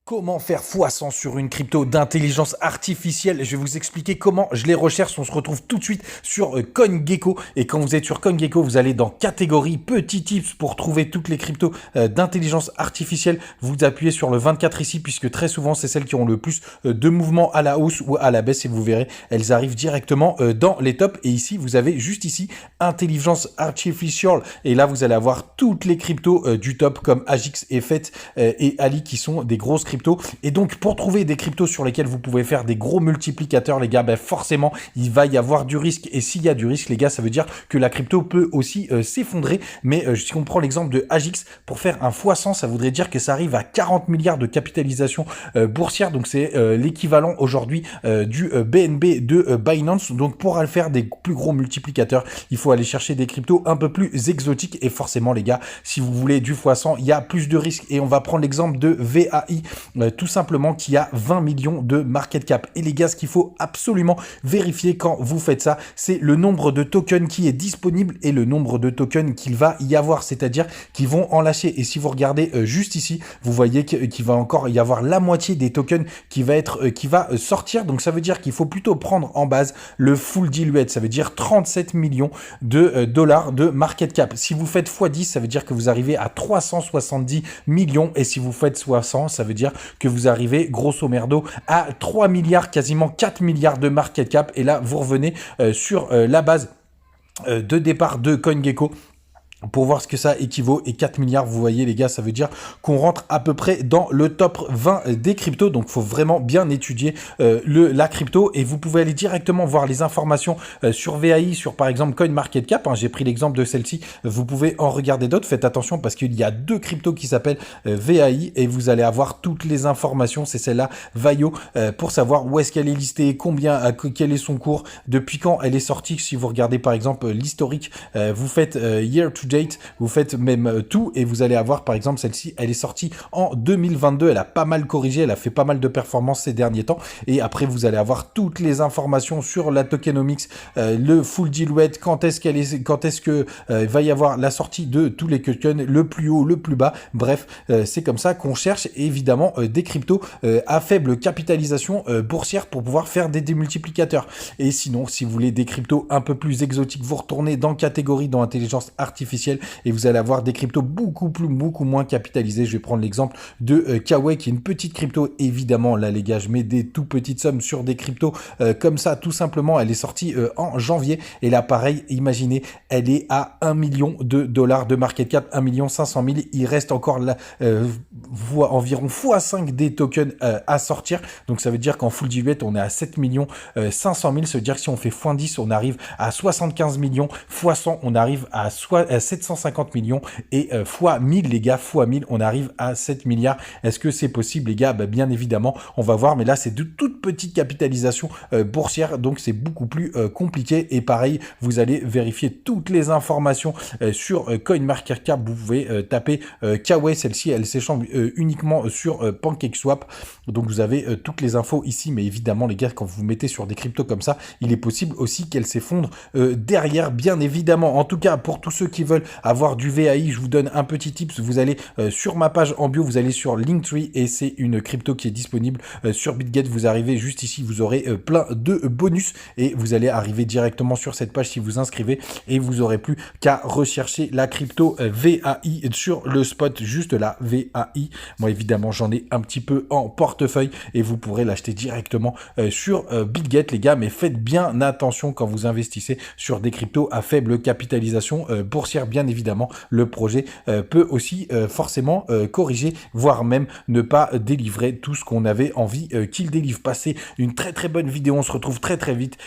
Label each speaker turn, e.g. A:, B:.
A: Comment faire x100 sur une crypto d'intelligence artificielle? Je vais vous expliquer comment je les recherche. On se retrouve tout de suite sur CoinGecko. Et quand vous êtes sur CoinGecko, vous allez dans catégorie petits tips pour trouver toutes les cryptos d'intelligence artificielle. Vous appuyez sur le 24 ici, puisque très souvent, c'est celles qui ont le plus de mouvements à la hausse ou à la baisse. Et vous verrez, elles arrivent directement dans les tops. Et ici, vous avez juste ici, intelligence artificielle. Et là, vous allez avoir toutes les cryptos du top, comme Agix et FET et Ali, qui sont des grosses cryptos. Et donc, pour trouver des cryptos sur lesquels vous pouvez faire des gros multiplicateurs, les gars, ben forcément, il va y avoir du risque. Et s'il y a du risque, les gars, ça veut dire que la crypto peut aussi s'effondrer. Mais si on prend l'exemple de Agix, pour faire un x100, ça voudrait dire que ça arrive à 40 milliards de capitalisation boursière. Donc, c'est l'équivalent aujourd'hui du BNB de Binance. Donc, pour faire des plus gros multiplicateurs, il faut aller chercher des cryptos un peu plus exotiques. Et forcément, les gars, si vous voulez du x100, il y a plus de risques. Et on va prendre l'exemple de VAI. Tout simplement qui a 20 millions de market cap. Et les gars, ce qu'il faut absolument vérifier quand vous faites ça, c'est le nombre de tokens qui est disponible et le nombre de tokens qu'il va y avoir, c'est-à-dire qu'ils vont en lâcher. Et si vous regardez juste ici, vous voyez qu'il va encore y avoir la moitié des tokens qui va sortir. Donc ça veut dire qu'il faut plutôt prendre en base le full diluted. Ça veut dire 37 millions de dollars de market cap. Si vous faites x10, ça veut dire que vous arrivez à 370 millions. Et si vous faites 60, ça veut dire que vous arrivez grosso merdo à 3 milliards, quasiment 4 milliards de market cap. Et là, vous revenez sur la base de départ de CoinGecko pour voir ce que ça équivaut. Et 4 milliards, vous voyez les gars, ça veut dire qu'on rentre à peu près dans le top 20 des cryptos. Donc, il faut vraiment bien étudier la crypto. Et vous pouvez aller directement voir les informations sur VAI, sur par exemple CoinMarketCap. J'ai pris l'exemple de celle-ci. Vous pouvez en regarder d'autres. Faites attention parce qu'il y a deux cryptos qui s'appellent VAI et vous allez avoir toutes les informations. C'est celle-là, VAIO, pour savoir où est-ce qu'elle est listée, quel est son cours, depuis quand elle est sortie. Si vous regardez par exemple l'historique, vous faites year to date, vous faites même tout et vous allez avoir par exemple celle-ci, elle est sortie en 2022, elle a pas mal corrigé, elle a fait pas mal de performances ces derniers temps et après vous allez avoir toutes les informations sur la tokenomics, le full diluted, quand est-ce que va y avoir la sortie de tous les tokens, le plus haut, le plus bas, bref, c'est comme ça qu'on cherche évidemment des cryptos à faible capitalisation boursière pour pouvoir faire des démultiplicateurs. Et sinon, si vous voulez des cryptos un peu plus exotiques, vous retournez dans catégorie, dans intelligence artificielle et vous allez avoir des cryptos beaucoup moins capitalisés. Je vais prendre l'exemple de Kawaii qui est une petite crypto. Évidemment, là les gars, je mets des tout petites sommes sur des cryptos comme ça, tout simplement. Elle est sortie en janvier et là pareil, imaginez, elle est à 1 million de dollars de market cap, 1 500 000. Il reste encore là environ x5 des tokens à sortir. Donc ça veut dire qu'en full diluted, on est à 7 500 000. Ça veut dire que si on fait x10, on arrive à 75 millions. x100, on arrive à 750 millions et fois 1000 les gars, fois 1000 on arrive à 7 milliards. Est-ce que c'est possible les gars? Bien évidemment, on va voir, mais là c'est de toute petite capitalisation boursière, donc c'est beaucoup plus compliqué. Et pareil, vous allez vérifier toutes les informations sur CoinMarketCap. Vous pouvez taper Kawaii, celle-ci elle s'échange uniquement sur PancakeSwap, donc vous avez toutes les infos ici. Mais évidemment les gars, quand vous mettez sur des cryptos comme ça, il est possible aussi qu'elles s'effondrent derrière, bien évidemment. En tout cas, pour tous ceux qui veulent avoir du VAI, je vous donne un petit tips. Vous allez sur ma page en bio, vous allez sur Linktree et c'est une crypto qui est disponible sur BitGet. Vous arrivez juste ici, vous aurez plein de bonus et vous allez arriver directement sur cette page si vous inscrivez et vous aurez plus qu'à rechercher la crypto VAI sur le spot, juste là, VAI. Moi évidemment, j'en ai un petit peu en portefeuille et vous pourrez l'acheter directement sur BitGet les gars, mais faites bien attention quand vous investissez sur des cryptos à faible capitalisation boursière. Bien évidemment, le projet peut aussi forcément corriger, voire même ne pas délivrer tout ce qu'on avait envie qu'il délivre. Passez une très bonne vidéo, on se retrouve très vite.